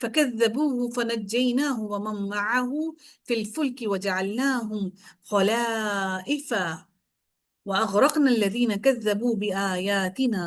فكذبوه فنجيناه ومن معه في الفلك وجعلناهم خلائف وأغرقنا الذين كذبوا بآياتنا।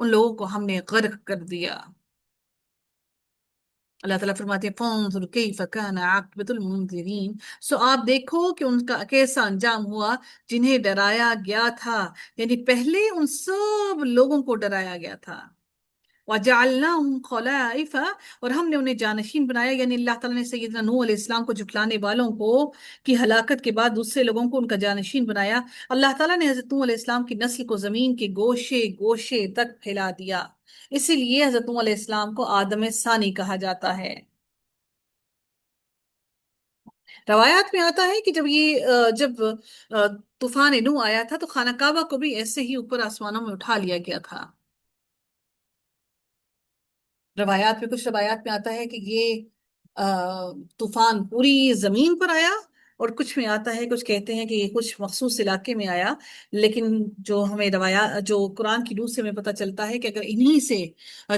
ان لوگوں کو ہم نے غرق کر دیا۔ اللہ تعالیٰ فرماتے ہیں فانظر کیف کان عاقبۃ المنذرین، سو آپ دیکھو کہ ان کا کیسا انجام ہوا جنہیں ڈرایا گیا تھا، یعنی پہلے ان سب لوگوں کو ڈرایا گیا تھا۔ وَجَعَلْنَاهُمْ خَلَائِفَ، اور ہم نے انہیں جانشین بنایا، یعنی اللہ تعالیٰ نے سیدنا نوح علیہ السلام کو جھٹلانے والوں کو کی ہلاکت کے بعد دوسرے لوگوں کو ان کا جانشین بنایا۔ اللہ تعالیٰ نے حضرت نوح علیہ السلام کی نسل کو زمین کے گوشے گوشے تک پھیلا دیا، اسی لیے حضرت نوح علیہ السلام کو آدم ثانی کہا جاتا ہے۔ روایات میں آتا ہے کہ جب طوفان نوح آیا تھا تو خانہ کعبہ کو بھی ایسے ہی اوپر آسمانوں میں اٹھا لیا گیا تھا۔ کچھ روایات میں آتا ہے کہ یہ طوفان پوری زمین پر آیا، اور کچھ میں آتا ہے، کچھ کہتے ہیں کہ یہ کچھ مخصوص علاقے میں آیا، لیکن جو ہمیں روایات جو قرآن کی روح سے ہمیں پتہ چلتا ہے کہ اگر انہی سے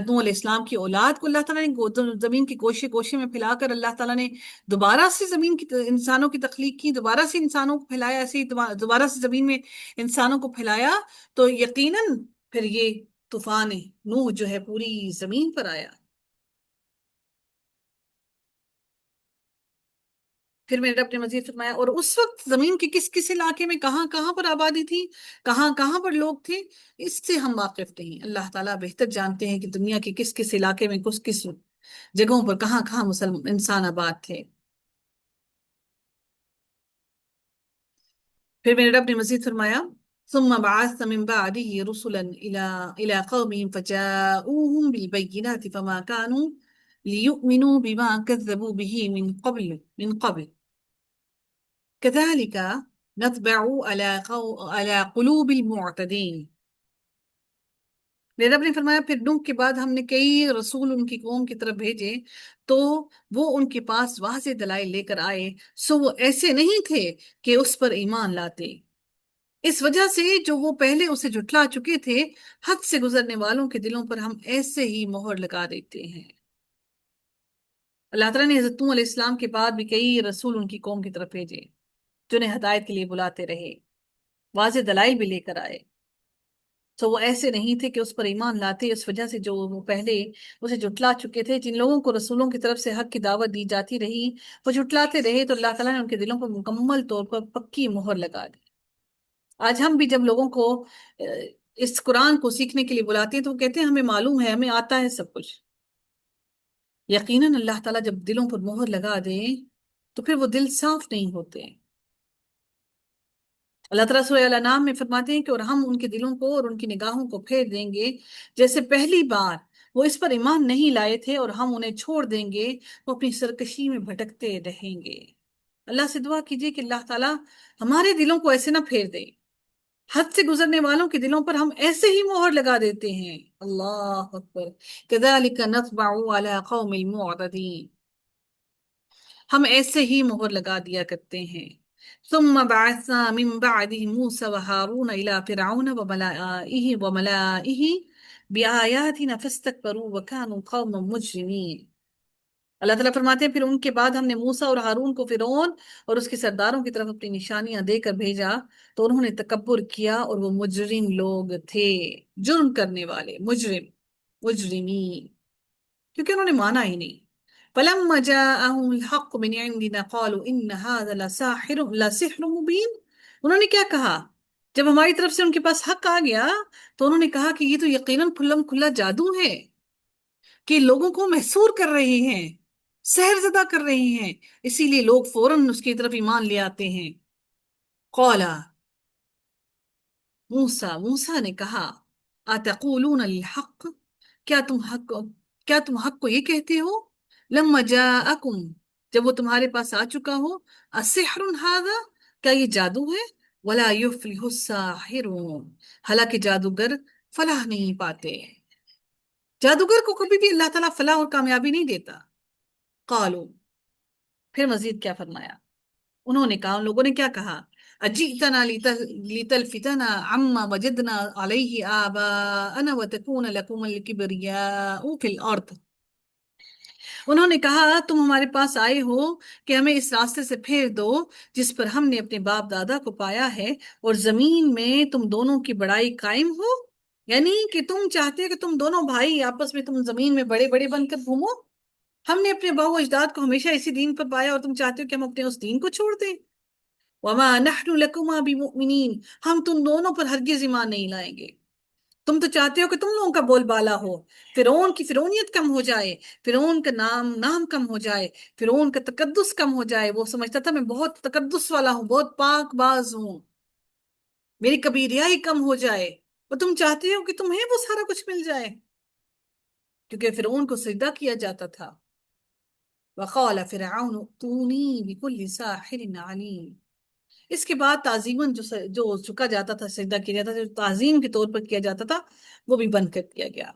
نوح علیہ السلام کی اولاد کو اللہ تعالیٰ نے زمین کے گوشے گوشے میں پھیلا کر اللہ تعالیٰ نے دوبارہ سے زمین کی انسانوں کی تخلیق کی، دوبارہ سے انسانوں کو پھیلایا، ایسے ہی دوبارہ سے زمین میں انسانوں کو پھیلایا، تو یقیناً پھر یہ طوفان نوح جو ہے پوری زمین پر آیا۔ پھر میرے رب نے مزید فرمایا اور اس وقت زمین کے کس کس علاقے میں کہاں کہاں پر آبادی تھی، کہاں کہاں پر لوگ تھے، اس سے ہم واقف نہیں۔ اللہ تعالیٰ بہتر جانتے ہیں کہ دنیا کے کس کس علاقے میں کس کس جگہوں پر کہاں کہاں انسان آباد تھے۔ پھر میرے رب نے مزید فرمایا ثم بعثنا من بعده رسلا الى قومهم فجاءوهم بالبينات فما كانوا ليؤمنوا بما كذبوا به من قبل كذلك نطبع على قلوب المعتدين۔ میرے رب نے فرمایا پھر نوح کے بعد ہم نے کئی رسول ان کی قوم کی طرف بھیجے، تو وہ ان کے پاس واضح دلائل لے کر آئے، سو وہ ایسے نہیں تھے کہ اس پر ایمان لاتے، اس وجہ سے جو وہ پہلے اسے جھٹلا چکے تھے، حد سے گزرنے والوں کے دلوں پر ہم ایسے ہی مہر لگا دیتے ہیں۔ اللہ تعالیٰ نے حضرت نوح علیہ السلام کے بعد بھی کئی رسول ان کی قوم کی طرف بھیجے، جنہیں ہدایت کے لیے بلاتے رہے، واضح دلائل بھی لے کر آئے، تو وہ ایسے نہیں تھے کہ اس پر ایمان لاتے، اس وجہ سے جو وہ پہلے اسے جھٹلا چکے تھے۔ جن لوگوں کو رسولوں کی طرف سے حق کی دعوت دی جاتی رہی وہ جھٹلاتے رہے، تو اللہ تعالیٰ نے ان کے دلوں پر مکمل طور پر پکی مہر لگا دی۔ آج ہم بھی جب لوگوں کو اس قرآن کو سیکھنے کے لیے بلاتے ہیں تو وہ کہتے ہیں ہمیں معلوم ہے، ہمیں آتا ہے سب کچھ۔ یقیناً اللہ تعالیٰ جب دلوں پر مہر لگا دے تو پھر وہ دل صاف نہیں ہوتے۔ اللہ تعالیٰ سورہ الانعام میں فرماتے ہیں کہ اور ہم ان کے دلوں کو اور ان کی نگاہوں کو پھیر دیں گے جیسے پہلی بار وہ اس پر ایمان نہیں لائے تھے، اور ہم انہیں چھوڑ دیں گے، وہ اپنی سرکشی میں بھٹکتے رہیں گے۔ اللہ سے دعا کیجئے کہ اللہ تعالیٰ ہمارے دلوں کو ایسے نہ پھیر دے، حد سے گزرنے والوں کے دلوں پر ہم ایسے ہی مہر لگا دیتے ہیں۔ اللہ اکبر، کذالک نطبع علی قوم المعتدین، ہم ایسے ہی مہر لگا دیا کرتے ہیں۔ ثم بعثنا من بعده موسى وهارون إلى فرعون وملائه بآياتنا فاستكبروا وكانوا قوما مجرمين۔ اللہ تعالیٰ فرماتے ہیں پھر ان کے بعد ہم نے موسیٰ اور ہارون کو فرعون اور اس کے سرداروں کی طرف اپنی نشانیاں دے کر بھیجا، تو انہوں نے تکبر کیا اور وہ مجرم لوگ تھے، جرم کرنے والے، مجرمین، کیونکہ انہوں نے مانا ہی نہیں۔ فلما جاءهم الحق من عندنا قالوا ان هذا لسحر مبين، انہوں نے کیا کہا جب ہماری طرف سے ان کے پاس حق آ گیا، تو انہوں نے کہا کہ یہ تو یقیناً کھلم کھلا جادو ہے کہ لوگوں کو محصور کر رہے ہیں، سحر زدہ کر رہے ہیں، اسی لیے لوگ فوراً اس کی طرف ایمان لے آتے ہیں۔ قالا، موسیٰ نے کہا اتقولون للحق، کیا تم حق کو یہ کہتے ہو، لما جاءکم، جب وہ تمہارے پاس آ چکا ہو، السحر ھذا، کیا یہ جادو ہے، ولا یفلح الساحرون، حالانکہ جادوگر فلاح نہیں پاتے، جادوگر کو کبھی بھی اللہ تعالیٰ فلاح اور کامیابی نہیں دیتا۔ قالوا، پھر مزید کیا فرمایا، انہوں نے کہا، ان لوگوں نے کیا کہا، اجئتنا لتلفتنا عما وجدنا علیہ آباءنا وتکون لکم الکبریاء فی الارض، انہوں نے کہا تم ہمارے پاس آئے ہو کہ ہمیں اس راستے سے پھیر دو جس پر ہم نے اپنے باپ دادا کو پایا ہے، اور زمین میں تم دونوں کی بڑائی قائم ہو۔ یعنی کہ تم چاہتے ہو کہ تم دونوں بھائی آپس میں تم زمین میں بڑے بڑے بن کر گھومو؟ ہم نے اپنے باؤ اجداد کو ہمیشہ اسی دین پر پایا اور تم چاہتے ہو کہ ہم اپنے اس دین کو چھوڑ دیں؟ وما نحن لکما بمؤمنین، ہم تم دونوں پر ہرگز ایمان نہیں لائیں گے۔ تم تو چاہتے ہو کہ تم لوگوں کا بول بالا ہو، فرعون کی فرعونیت کم ہو جائے، فرعون کا نام کم ہو جائے، فرعون کا تقدس کم ہو جائے۔ وہ سمجھتا تھا میں بہت تقدس والا ہوں، بہت پاک باز ہوں، میری کبیریائی کم ہو جائے، اور تم چاہتے ہو کہ تمہیں وہ سارا کچھ مل جائے، کیونکہ فرعون کو سجدہ کیا جاتا تھا۔ وقال فرعون ائتونی بکل ساحر علیم۔ اس کے بعد تعظیماً جو جھکا جاتا تھا، سجدہ کیا جاتا تھا، جو تعظیم کے طور پر کیا جاتا تھا، وہ بھی بند کر دیا گیا۔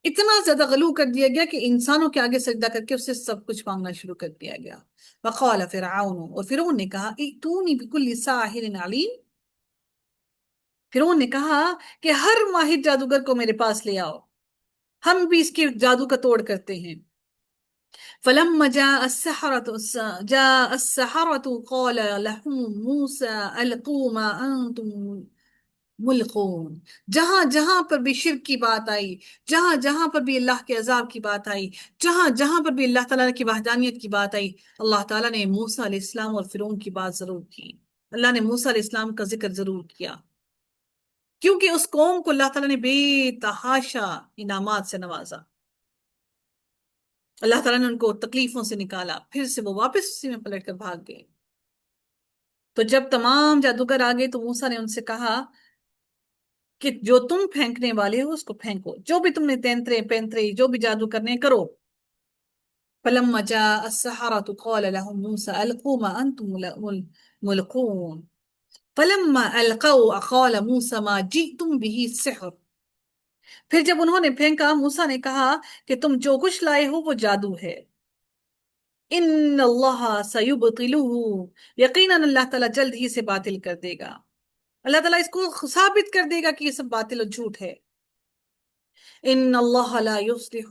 اتنا زیادہ غلو کر دیا گیا کہ انسانوں کے آگے سجدہ کر کے اس سے سب کچھ مانگنا شروع کر دیا گیا۔ وقال فرعون، اور فرعون نے کہا ائتونی بکل ساحر علیم، فرعون نے کہا کہ ہر ماہر جادوگر کو میرے پاس لے آؤ، ہم بھی اس کے جادو کا توڑ کرتے ہیں۔ فلما جاء السحرة قال لهم موسى ألقوا ما أنتم ملقون۔ جہاں جہاں پر بھی شرک کی بات آئی، جہاں جہاں پر بھی اللہ کے عذاب کی بات آئی، جہاں جہاں پر بھی اللہ تعالیٰ کی وحدانیت کی بات آئی، اللہ تعالیٰ نے موسیٰ علیہ السلام اور فرعون کی بات ضرور کی۔ اللہ نے موسیٰ علیہ السلام کا ذکر ضرور کیا، کیونکہ اس قوم کو اللہ تعالیٰ نے بے تحاشا انعامات سے نوازا۔ اللہ تعالیٰ نے ان کو تکلیفوں سے نکالا، پھر سے وہ واپس اسی میں پلٹ کر بھاگ گئے۔ تو جب تمام جادوگر آ گئے تو موسیٰ نے ان سے کہا کہ جو تم پھینکنے والے ہو اس کو پھینکو، جو بھی تم نے تینترے پینترے جو بھی جادو کرنے کرو۔ فلما جاء السحرة قال لهم موسى ألقوا ما أنتم ملقون فلما ألقوا قال موسى ما جئتم به السحر۔ پھر جب انہوں نے پھینکا، موسیٰ نے کہا کہ تم جو کچھ لائے ہو وہ جادو ہے۔ ان اللہ سیبطلہ، یقیناً اللہ تعالیٰ جلد ہی سے باطل کر دے گا، اللہ تعالیٰ اس کو ثابت کر دے گا کہ یہ سب باطل اور جھوٹ ہے۔ ان اللہ لا یصلح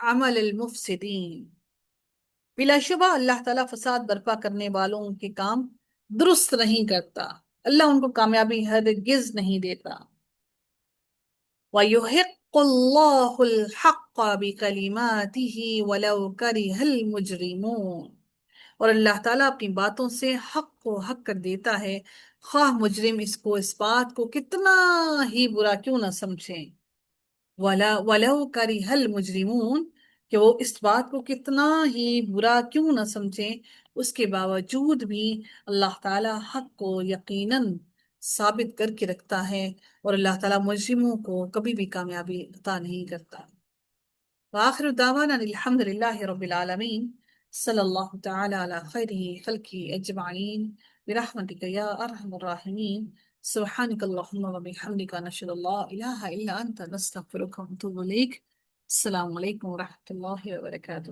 عمل المفسدین، بلا شبہ اللہ تعالیٰ فساد برپا کرنے والوں کے کام درست نہیں کرتا، اللہ ان کو کامیابی ہرگز نہیں دیتا۔ وَيُحِقُّ اللَّهُ الْحَقَّ بِكَلِمَاتِهِ وَلَوْ كَرِهَ الْمُجْرِمُونَ، اور اللہ تعالیٰ اپنی باتوں سے حق کو حق کر دیتا ہے، خواہ مجرم اس بات کو کتنا ہی برا کیوں نہ سمجھیں۔ وَلَوْ كَرِهَ الْمُجْرِمُونَ، کہ وہ اس بات کو کتنا ہی برا کیوں نہ سمجھیں، اس کے باوجود بھی اللہ تعالیٰ حق کو یقیناً ثابت کر کے رکھتا ہے، اور اللہ تعالیٰ مجرموں کو کبھی بھی کامیابی عطا نہیں کرتا۔ وآخر دعوانا الحمد للہ رب العالمین، صلی اللہ تعالی علی خیر خلقہ اجمعین، برحمتک یا ارحم الراحمین، سبحانک اللہم وبحمدک، نشہد اللہ الہ الا انت، نستغفرک ونتوب الیک۔ السلام علیکم ورحمۃ اللہ وبرکاتہ۔